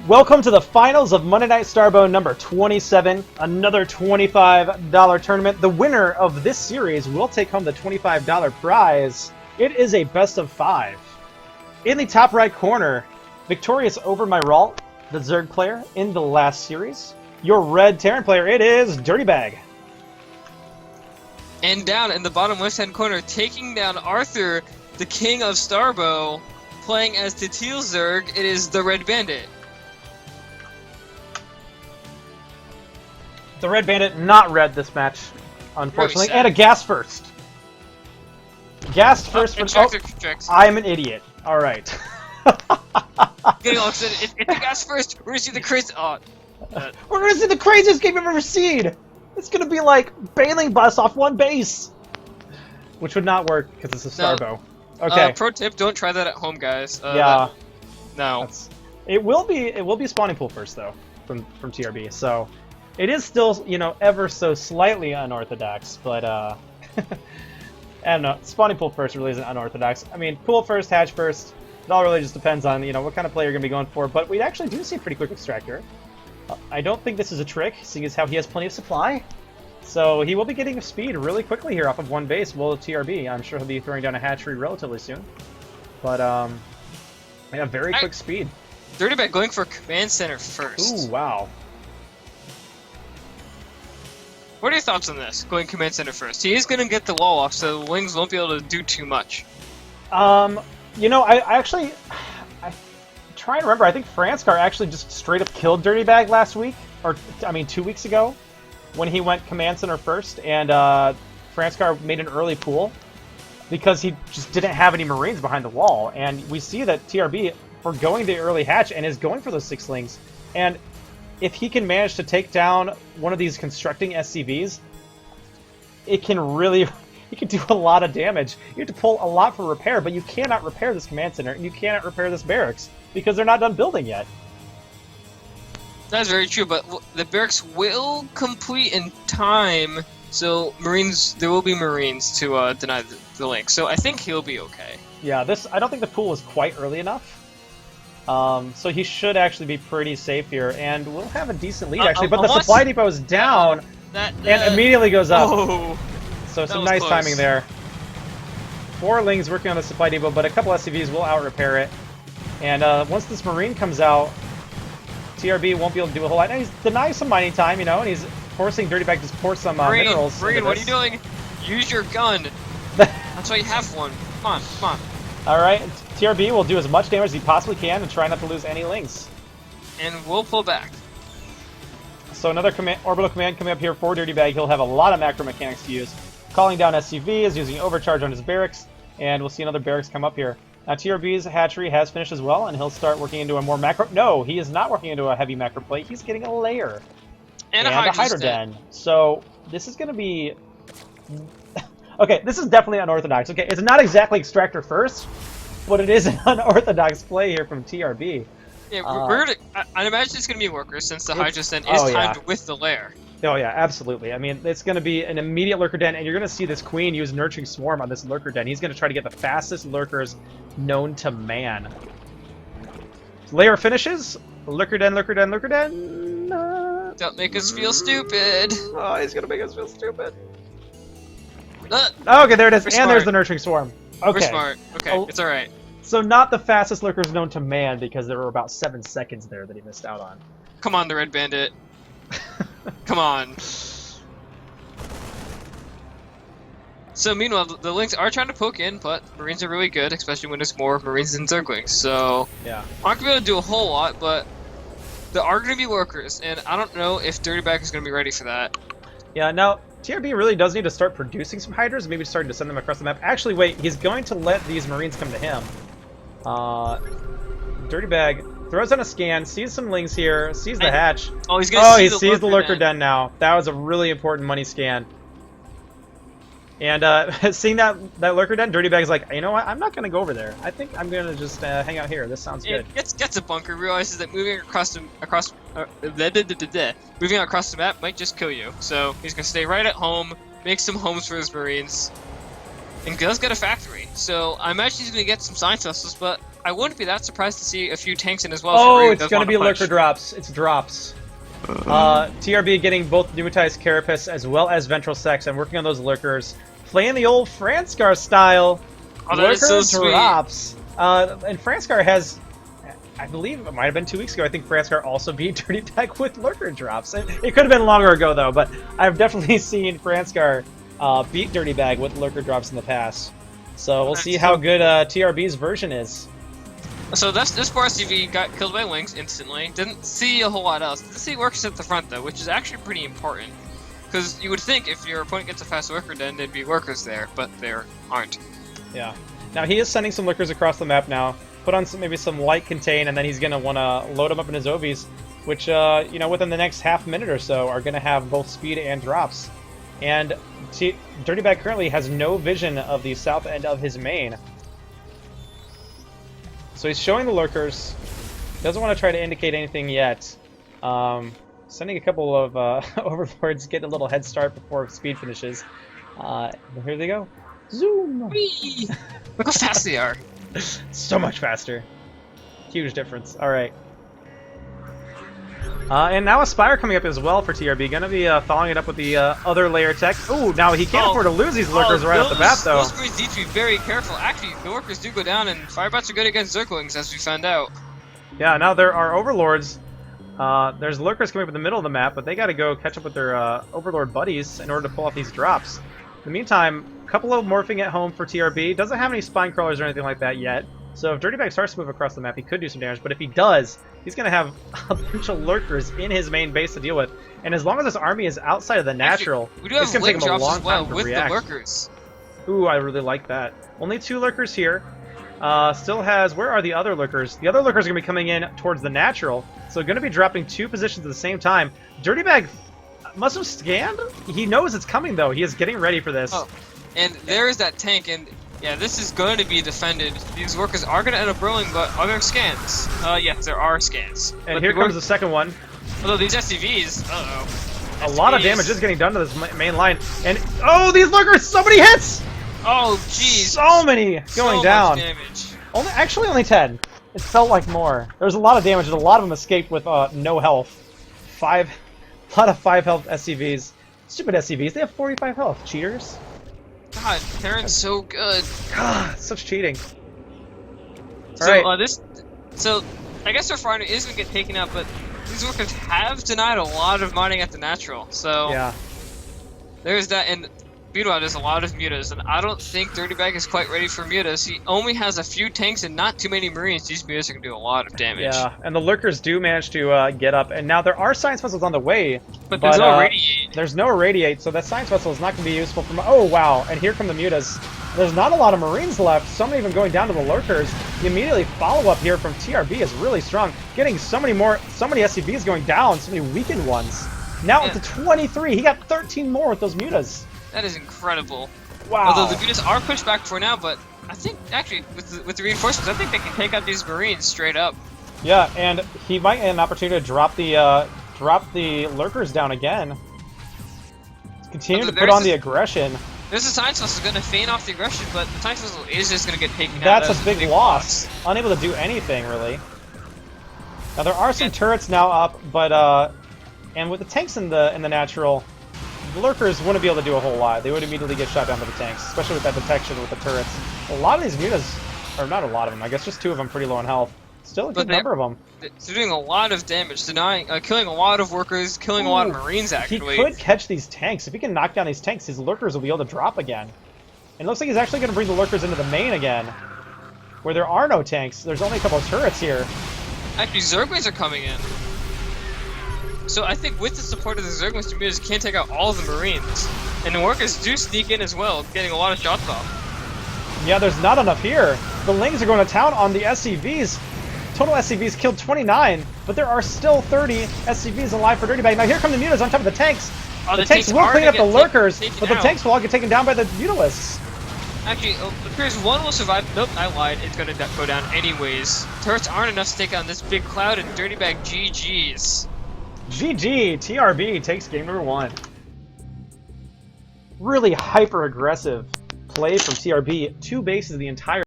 Welcome to the finals of Monday Night Starbow number 27, another $25 tournament. The winner of this series will take home the $25 prize. It is a best of 5. In the top right corner, victorious over my Ralt, the Zerg player, in the last series. Your red Terran player, it is Dirtybag. And down in the bottom left-hand corner, taking down Arthur, the king of Starbow, playing as the teal Zerg, it is the red bandit. The red bandit not red this match, unfortunately, Really and a gas first. Gas first for... Oh, I'm an idiot. Alright. Getting all excited. It's the gas first. We're gonna see the crazy... We're gonna see the craziest game I've ever seen! It's gonna be like bailing bus off one base! Which would not work, because it's a Starbow. Okay. Pro tip, don't try that at home, guys. Yeah. No. It will be spawning pool first, though, from TRB, so... It is still, you know, ever so slightly unorthodox, but, I don't know, spawning pool first really isn't unorthodox. I mean, pool first, hatch first, it all really just depends on, you know, what kind of play you're going to be going for, but we actually do see a pretty quick extractor. I don't think this is a trick, seeing as how he has plenty of supply. So he will be getting speed really quickly here off of one base, will TRB. I'm sure he'll be throwing down a hatchery relatively soon. But, yeah, very quick speed. Dirtybag going for command center first. Ooh, wow. What are your thoughts on this, going command center first? He is going to get the wall off, so the wings won't be able to do too much. You know, I try and remember, I think Franskar actually just straight up killed Dirtybag last week, or, I mean, 2 weeks ago, when he went command center first, and Franskar made an early pool, because he just didn't have any Marines behind the wall, and we see that TRB, for going the early hatch, and is going for those 6-lings, and if he can manage to take down one of these constructing SCVs, it can really... You can do a lot of damage. You have to pull a lot for repair, but you cannot repair this command center, and you cannot repair this barracks, because they're not done building yet. That's very true, but the barracks will complete in time, so Marines, there will be Marines to deny the link, so I think he'll be okay. Yeah, I don't think the pool was quite early enough. So he should actually be pretty safe here, and we'll have a decent lead, actually, but the supply depot is down, and immediately goes up. Oh, so some nice timing there. 4 lings working on the supply depot, but a couple SCVs will out-repair it. And once this Marine comes out, TRB won't be able to do a whole lot. Now he's denying some mining time, you know, and he's forcing Dirtybag to pour some minerals. Marine, what are you doing? Use your gun. That's why you have one. Come on, come on. Alright, TRB will do as much damage as he possibly can and try not to lose any lings. And we'll pull back. So another orbital command coming up here for Dirtybag. He'll have a lot of macro mechanics to use. Calling down SCVs, using overcharge on his barracks, and we'll see another barracks come up here. Now TRB's hatchery has finished as well, and he'll start working into a more macro... No, he is not working into a heavy macro plate. He's getting a lair. And a hydro den. So this is going to be... Okay, this is definitely unorthodox. Okay, it's not exactly extractor first, but it is an unorthodox play here from TRB. Yeah, I imagine it's going to be workers since the hydro den is timed with the lair. Oh yeah, absolutely. I mean, it's going to be an immediate lurker den, and you're going to see this queen use Nurturing Swarm on this lurker den. He's going to try to get the fastest lurkers known to man. Lair finishes. Lurker den, lurker den, lurker den. Don't make us feel stupid. Oh, he's going to make us feel stupid. Okay, there it is. And there's the Nurturing Swarm. Okay. We're smart. Okay, it's alright. So not the fastest lurkers known to man, because there were about 7 seconds there that he missed out on. Come on, the red bandit. Come on. So meanwhile, the Lynx are trying to poke in, but Marines are really good, especially when there's more Marines than Zerglings. So yeah, aren't gonna be able to do a whole lot, but there are gonna be workers, and I don't know if Dirtybag is gonna be ready for that. Yeah, now TRB really does need to start producing some hydras, maybe starting to send them across the map. Actually, wait, he's going to let these Marines come to him. Dirtybag throws on a scan, sees some lings here, sees the hatch. Oh, he's gonna he sees the lurker den now. That was a really important money scan. And seeing that lurker den, Dirtybag's like, you know what? I'm not gonna go over there. I think I'm gonna just hang out here. This sounds good. Gets a bunker. Realizes that moving across the map might just kill you. So he's gonna stay right at home, make some homes for his Marines, and does get a factory. So I imagine he's gonna get some science vessels, but I wouldn't be that surprised to see a few tanks in as well. Oh, if it's going to be lurker drops. It's drops. TRB getting both Pneumatized Carapace as well as Ventral Sex and working on those lurkers. Playing the old Franskar style. Oh, that is so sweet. Drops. And Franskar has, I believe it might have been 2 weeks ago, I think Franskar also beat Dirtybag with lurker drops. It could have been longer ago though, but I've definitely seen Franskar beat Dirtybag with lurker drops in the past. So we'll see how good TRB's version is. So this bar CV got killed by Lynx instantly. Didn't see a whole lot else. Didn't see workers at the front though, which is actually pretty important. Because you would think if your opponent gets a fast worker, then there'd be workers there, but there aren't. Yeah. Now he is sending some lurkers across the map now. Put on maybe some light contain, and then he's going to want to load them up in his OBs, which, you know, within the next half minute or so are going to have both speed and drops. And Dirtybag currently has no vision of the south end of his main. So he's showing the lurkers. Doesn't want to try to indicate anything yet. Sending a couple of overlords, getting a little head start before speed finishes. Here they go. Zoom! Whee! Look how fast they are. So much faster. Huge difference. Alright. And now a Spire coming up as well for TRB. Gonna be following it up with the other layer tech. Ooh, now he can't afford to lose these lurkers right off the bat, though. Those Marines need to be very careful. Actually, the workers do go down, and Firebots are good against Zerglings, as we found out. Yeah, now there are Overlords. There's lurkers coming up in the middle of the map, but they gotta go catch up with their Overlord buddies in order to pull off these drops. In the meantime, a couple of morphing at home for TRB. Doesn't have any spine crawlers or anything like that yet. So if Dirtybag starts to move across the map, he could do some damage. But if he does, he's going to have a bunch of lurkers in his main base to deal with. And as long as this army is outside of the natural, we do have it's going to take him a long time to with react. The lurkers. Ooh, I really like that. Only 2 lurkers here. Still has... Where are the other lurkers? The other lurkers are going to be coming in towards the natural. So going to be dropping 2 positions at the same time. Dirtybag must have scanned? He knows it's coming, though. He is getting ready for this. Oh, and there's that tank, and yeah, this is going to be defended. These workers are going to end up rolling, but are there scans? Yes, there are scans. And but here comes the second one. Although these SCVs, uh-oh. A lot of damage is getting done to this main line. And, oh, these lurkers! So many hits! Oh, jeez. So many going down. Much damage. Actually, only 10. It felt like more. There was a lot of damage, and a lot of them escaped with no health. A lot of 5 health SCVs. Stupid SCVs. They have 45 health. Cheaters. God, Terran's so good. God, such cheating. So, so I guess our farmer is going to get taken out, but these workers have denied a lot of mining at the natural. So, yeah. There's that, and meanwhile, there's a lot of mutas, and I don't think Dirtybag is quite ready for mutas. He only has a few tanks and not too many marines. These mutas are going to do a lot of damage. Yeah, and the lurkers do manage to get up, and now there are science vessels on the way. But there's no irradiate. There's no irradiate, so that science vessel is not going to be useful from... Oh, wow, and here come the mutas. There's not a lot of marines left, so many of them going down to the lurkers. The immediately follow-up here from TRB is really strong, getting so many SCVs going down, so many weakened ones. Now it's to 23. He got 13 more with those mutas. That is incredible. Wow. Although the mutas are pushed back for now, but I think, actually, with the reinforcements, I think they can take out these marines straight up. Yeah, and he might get an opportunity to drop the lurkers down again. Continue to put on the aggression. There's a science vessel going to feign off the aggression, but the science vessel is just going to get taken out. That's a big loss. Unable to do anything, really. Now, there are some turrets now up, but, and with the tanks in the natural, the lurkers wouldn't be able to do a whole lot. They would immediately get shot down by the tanks, especially with that detection with the turrets. A lot of these mutas, or not a lot of them, I guess just 2 of them pretty low in health. Still a good number of them. They're doing a lot of damage, killing a lot of workers, killing a lot of marines, actually. He could catch these tanks. If he can knock down these tanks, his lurkers will be able to drop again. And it looks like he's actually going to bring the lurkers into the main again, where there are no tanks. There's only a couple of turrets here. Actually, Zerglings are coming in. So I think with the support of the Zerglings, the mutas can't take out all of the marines. And the workers do sneak in as well, getting a lot of shots off. Yeah, there's not enough here. The Lings are going to town on the SCVs. Total SCVs killed 29, but there are still 30 SCVs alive for Dirtybag. Now here come the mutas on top of the tanks. The tanks will clean up the lurkers, but the tanks will all get taken down by the mutalisks. Actually, it appears one will survive. Nope, I lied. It's going to go down anyways. Turrets aren't enough to take on this big cloud, and Dirtybag GG's. GG, TRB takes game number 1. Really hyper-aggressive play from TRB. 2 bases the entire